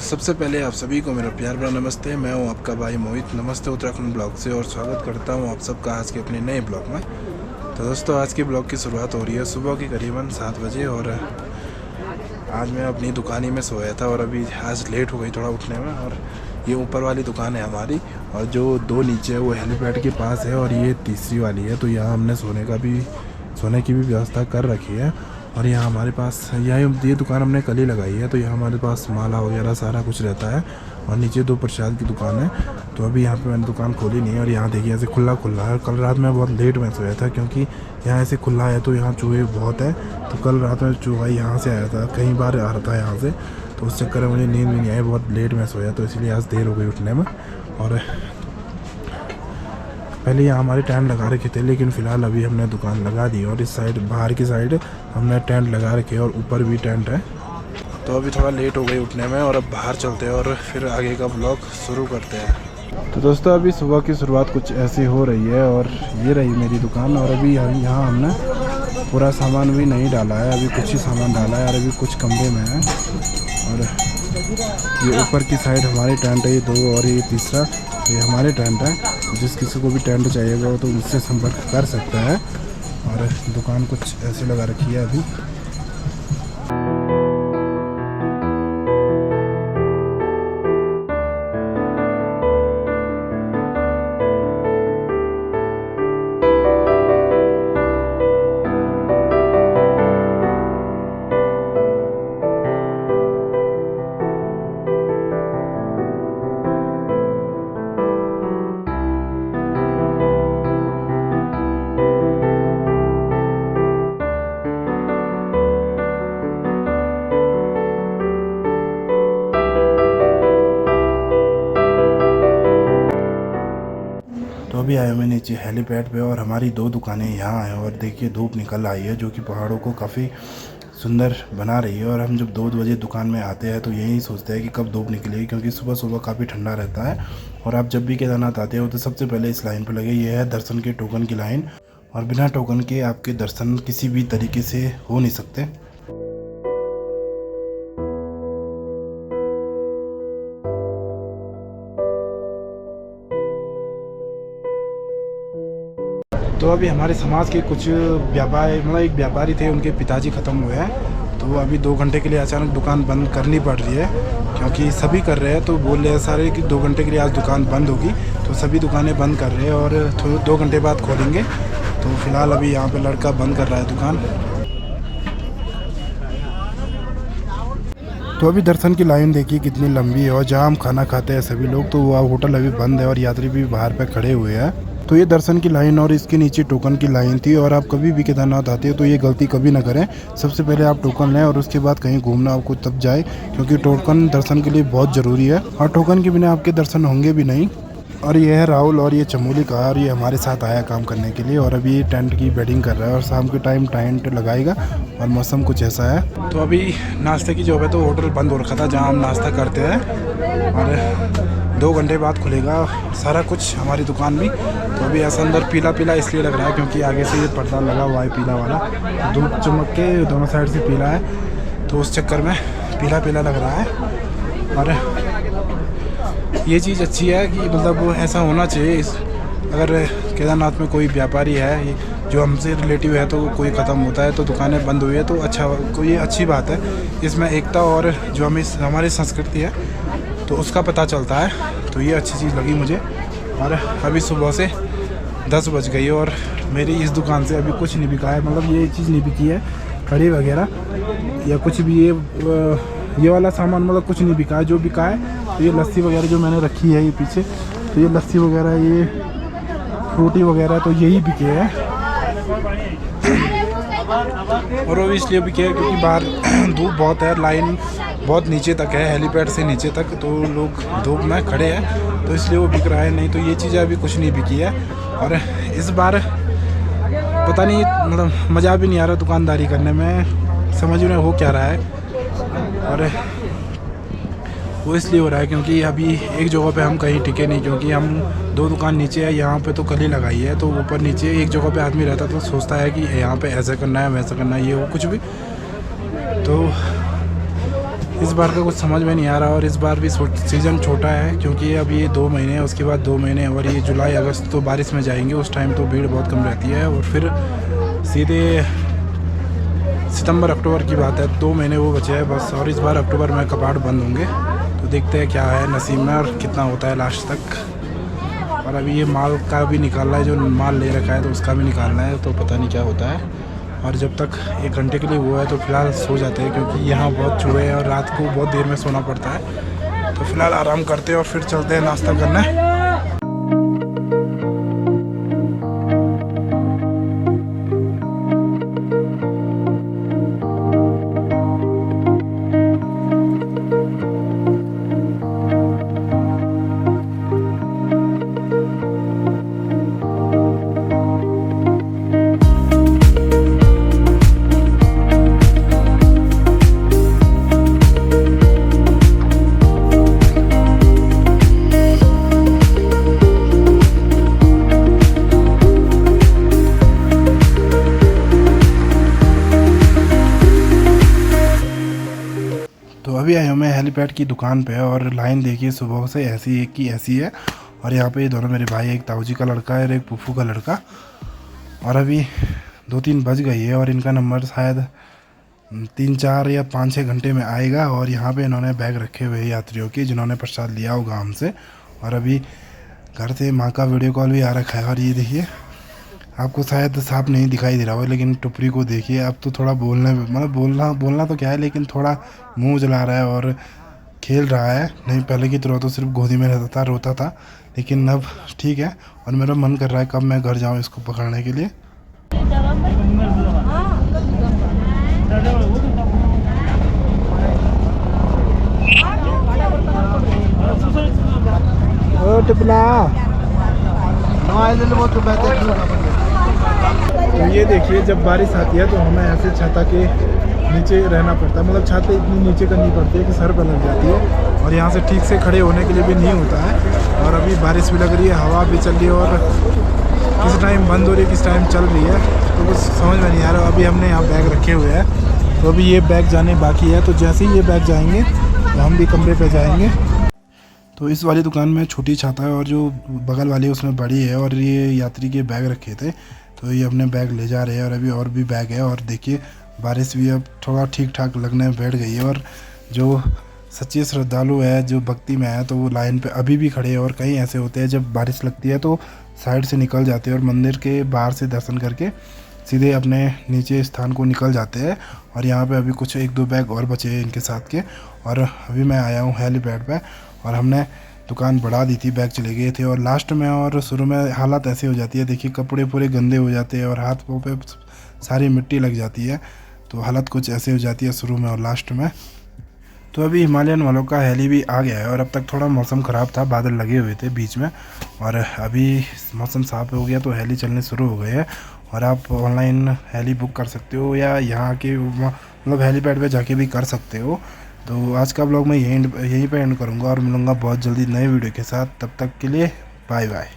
सबसे पहले आप सभी को मेरा प्यार भरा नमस्ते। मैं हूं आपका भाई मोहित, नमस्ते उत्तराखंड ब्लॉग से, और स्वागत करता हूं आप सबका आज के अपने नए ब्लॉग में। तो दोस्तों, आज की ब्लॉग की शुरुआत हो रही है सुबह की करीबन 7 बजे, और आज मैं अपनी दुकान ही में सोया था और अभी आज लेट हो गई थोड़ा उठने में। और ये ऊपर वाली दुकान है हमारी, और जो दो नीचे है वो हेलीपैड के पास है, और ये तीसरी वाली है। तो यहाँ हमने सोने की भी व्यवस्था कर रखी है। और यहाँ हमारे पास ये दुकान हमने कल ही लगाई है, तो यहाँ हमारे पास माला वगैरह सारा कुछ रहता है। और नीचे 2 प्रसाद की दुकान है, तो अभी यहाँ पे मैंने दुकान खोली नहीं है। और यहाँ देखिए ऐसे खुला है। कल रात में बहुत लेट में सोया था, क्योंकि यहाँ ऐसे खुला है तो यहाँ चूहे बहुत है। तो कल रात में चूहा यहाँ से आया था, कई बार आ रहा था यहाँ से, तो उस चक्कर में मुझे नींद भी नहीं आई, बहुत लेट में सोया, तो इसलिए आज देर हो गई उठने में। और पहले यहाँ हमारे टेंट लगा रखे थे, लेकिन फ़िलहाल अभी हमने दुकान लगा दी। और इस साइड बाहर की साइड हमने टेंट लगा रखे, और ऊपर भी टेंट है। तो अभी थोड़ा लेट हो गई उठने में, और अब बाहर चलते हैं और फिर आगे का ब्लॉग शुरू करते हैं। तो दोस्तों, अभी सुबह की शुरुआत कुछ ऐसी हो रही है, और ये रही मेरी दुकान। और अभी यहाँ हमने पूरा सामान भी नहीं डाला है, अभी कुछ ही सामान डाला है, और अभी कुछ कमरे में है। और ये ऊपर की साइड हमारी टेंट है, ये 2, और ये तीसरा ये हमारे टेंट है। जिस किसी को भी टेंट चाहिएगा तो मुझसे संपर्क कर सकता है। और दुकान कुछ ऐसे लगा रखी है अभी। तो अभी आया मैं नीचे हेलीपैड पे, और हमारी 2 दुकानें यहाँ हैं। और देखिए धूप निकल आई है, जो कि पहाड़ों को काफ़ी सुंदर बना रही है। और हम जब 2 बजे दुकान में आते हैं तो यही सोचते हैं कि कब धूप निकलेगी, क्योंकि सुबह सुबह काफ़ी ठंडा रहता है। और आप जब भी केदारनाथ आते हो तो सबसे पहले इस लाइन पर लगे, ये है दर्शन के टोकन की लाइन। और बिना टोकन के आपके दर्शन किसी भी तरीके से हो नहीं सकते। तो अभी हमारे समाज के कुछ एक व्यापारी थे, उनके पिताजी ख़त्म हुए हैं। तो अभी 2 घंटे के लिए अचानक दुकान बंद करनी पड़ रही है, क्योंकि सभी कर रहे हैं। तो बोल रहे हैं सारे कि 2 घंटे के लिए आज दुकान बंद होगी, तो सभी दुकानें बंद कर रहे हैं, और 2 घंटे बाद खोलेंगे। तो फिलहाल अभी यहाँ पे लड़का बंद कर रहा है दुकान। तो अभी दर्शन की लाइन देखिए कितनी लंबी है, और जहाँ हम खाना खाते हैं सभी लोग, तो वह होटल अभी बंद है, और यात्री भी बाहर पे खड़े हुए हैं। तो ये दर्शन की लाइन, और इसके नीचे टोकन की लाइन थी। और आप कभी भी केदारनाथ आते हो तो ये गलती कभी ना करें। सबसे पहले आप टोकन लें, और उसके बाद कहीं घूमना आपको तब जाए, क्योंकि टोकन दर्शन के लिए बहुत ज़रूरी है, और टोकन के बिना आपके दर्शन होंगे भी नहीं। और ये है राहुल, और ये चमोली का, और ये हमारे साथ आया काम करने के लिए। और अभी ये टेंट की बेडिंग कर रहा है, और शाम के टाइम टेंट लगाएगा, और मौसम कुछ ऐसा है। तो अभी नाश्ते की जॉब है, तो होटल बंद हो रखा था जहाँ हम नाश्ता करते हैं, और 2 घंटे बाद खुलेगा सारा कुछ हमारी दुकान में। तो अभी ऐसा अंदर पीला पीला इसलिए लग रहा है, क्योंकि आगे से ये पर्दा लगा हुआ है पीला वाला, धूप चमक के दोनों साइड से पीला है, तो उस चक्कर में पीला पीला लग रहा है। और ये चीज़ अच्छी है कि मतलब ऐसा होना चाहिए। अगर केदारनाथ में कोई व्यापारी है जो हमसे रिलेटिव है, तो कोई ख़त्म होता है तो दुकानें बंद हुई है, तो अच्छा, कोई अच्छी बात है। इसमें एकता और जो हमारी संस्कृति है, तो उसका पता चलता है। तो ये अच्छी चीज़ लगी मुझे। और अभी सुबह से 10 बज गई है, और मेरी इस दुकान से अभी कुछ नहीं बिका है। मतलब ये चीज़ नहीं बिकी है, कड़ी वगैरह या कुछ भी, ये वाला सामान मतलब कुछ नहीं बिका है। जो बिका है तो ये लस्सी वगैरह जो मैंने रखी है ये पीछे, तो ये लस्सी वगैरह, ये फ्रूटी वगैरह, तो यही बिके हैं। और वो इसलिए बिके हैं क्योंकि बाहर धूप बहुत है, लाइन बहुत नीचे तक है, हेलीपैड से नीचे तक, तो लोग धूप में खड़े हैं, तो इसलिए वो बिक रहा है। नहीं तो ये चीज़ें अभी कुछ नहीं बिकी है। और इस बार पता नहीं, मतलब मज़ा भी नहीं आ रहा दुकानदारी करने में, समझ में हो क्या रहा है। और वो इसलिए हो रहा है क्योंकि अभी एक जगह पे हम कहीं टिके नहीं, क्योंकि हम 2 दुकान नीचे है, यहाँ पे तो कल ही लगाई है। तो ऊपर नीचे एक जगह पे आदमी रहता तो सोचता है कि यहाँ पे ऐसा करना है, वैसा करना है, ये वो कुछ भी। तो इस बार का कुछ समझ में नहीं आ रहा। और इस बार भी सीज़न छोटा है क्योंकि अब ये 2 महीने हैं, उसके बाद 2 महीने और ये जुलाई अगस्त तो बारिश में जाएंगे, उस टाइम तो भीड़ बहुत कम रहती है। और फिर सीधे सितंबर अक्टूबर की बात है, 2 महीने वो बचे हैं बस। और इस बार अक्टूबर में कपाट बंद होंगे, तो देखते हैं क्या है नसीब में और कितना होता है लास्ट तक। और अभी ये माल का भी निकालना है, जो माल ले रखा है तो उसका भी निकालना है, तो पता नहीं क्या होता है। और जब तक 1 घंटे के लिए वो है तो फ़िलहाल सो जाते हैं क्योंकि यहाँ बहुत चूहे हैं और रात को बहुत देर में सोना पड़ता है। तो फ़िलहाल आराम करते हैं और फिर चलते हैं नाश्ता करने। तो अभी आया हूँ मैं हेलीपैड की दुकान पे और लाइन देखिए सुबह से ऐसी एक की ऐसी है। और यहाँ पे दोनों मेरे भाई, एक ताऊजी का लड़का है और एक पुप्पू का लड़का। और अभी 2-3 बज गई है और इनका नंबर शायद 3-4 या 5-6 घंटे में आएगा। और यहाँ पे इन्होंने बैग रखे हुए हैं यात्रियों की, जिन्होंने प्रसाद लिया होगा हमसे। और अभी घर से माँ का वीडियो कॉल भी आ रखा है। और ये देखिए, आपको शायद साफ नहीं दिखाई दे रहा हो लेकिन टुपरी को देखिए। अब तो थोड़ा बोलने मतलब बोलना तो क्या है, लेकिन थोड़ा मुंह जला रहा है और खेल रहा है। नहीं पहले की तरह तो सिर्फ गोदी में रहता था, रोता था, लेकिन अब ठीक है। और मेरा मन कर रहा है कब मैं घर जाऊं इसको पकड़ने के लिए। ओ टिपला, तो ये देखिए, जब बारिश आती है तो हमें ऐसे छाता के नीचे रहना पड़ता है। मतलब छाता इतनी नीचे करनी पड़ती है कि सर पर लग जाती है और यहाँ से ठीक से खड़े होने के लिए भी नहीं होता है। और अभी बारिश भी लग रही है, हवा भी चल रही है और किस टाइम बंद हो रही है किस टाइम चल रही है तो कुछ समझ में नहीं आ रहा। अभी हमने यहाँ बैग रखे हुए हैं, तो अभी ये बैग जाने बाकी है। तो जैसे ही ये बैग जाएंगे तो हम भी कमरे पर जाएँगे। तो इस वाली दुकान में छोटी छाता है और जो बगल वाली है उसमें बड़ी है। और ये यात्री के बैग रखे थे तो ये अपने बैग ले जा रहे हैं। और अभी और भी बैग है और देखिए बारिश भी अब थोड़ा ठीक ठाक लगने में बैठ गई है। और जो सच्चे श्रद्धालु है, जो भक्ति में है, तो वो लाइन पे अभी भी खड़े हैं। और कहीं ऐसे होते हैं जब बारिश लगती है तो साइड से निकल जाते हैं और मंदिर के बाहर से दर्शन करके सीधे अपने नीचे स्थान को निकल जाते हैं। और यहाँ पे अभी कुछ 1-2 बैग और बचे हैं इनके साथ के। और अभी मैं आया हूँ हेलीपैड पे और हमने दुकान बढ़ा दी थी, बैग चले गए थे। और लास्ट में और शुरू में हालत ऐसी हो जाती है, देखिए कपड़े पूरे गंदे हो जाते हैं और हाथ पाँव पे सारी मिट्टी लग जाती है। तो हालत कुछ ऐसे हो जाती है शुरू में और लास्ट में। तो अभी हिमालयन वालों का हेली भी आ गया है और अब तक थोड़ा मौसम ख़राब था, बादल लगे हुए थे बीच में। और अभी मौसम साफ़ हो गया तो हेली चलने शुरू हो गए हैं। और आप ऑनलाइन हेली बुक कर सकते हो या यहाँ के मतलब हेलीपैड पे जाके भी कर सकते हो। तो आज का ब्लॉग मैं यहीं पे एंड करूँगा और मिलूँगा बहुत जल्दी नए वीडियो के साथ। तब तक के लिए बाय बाय।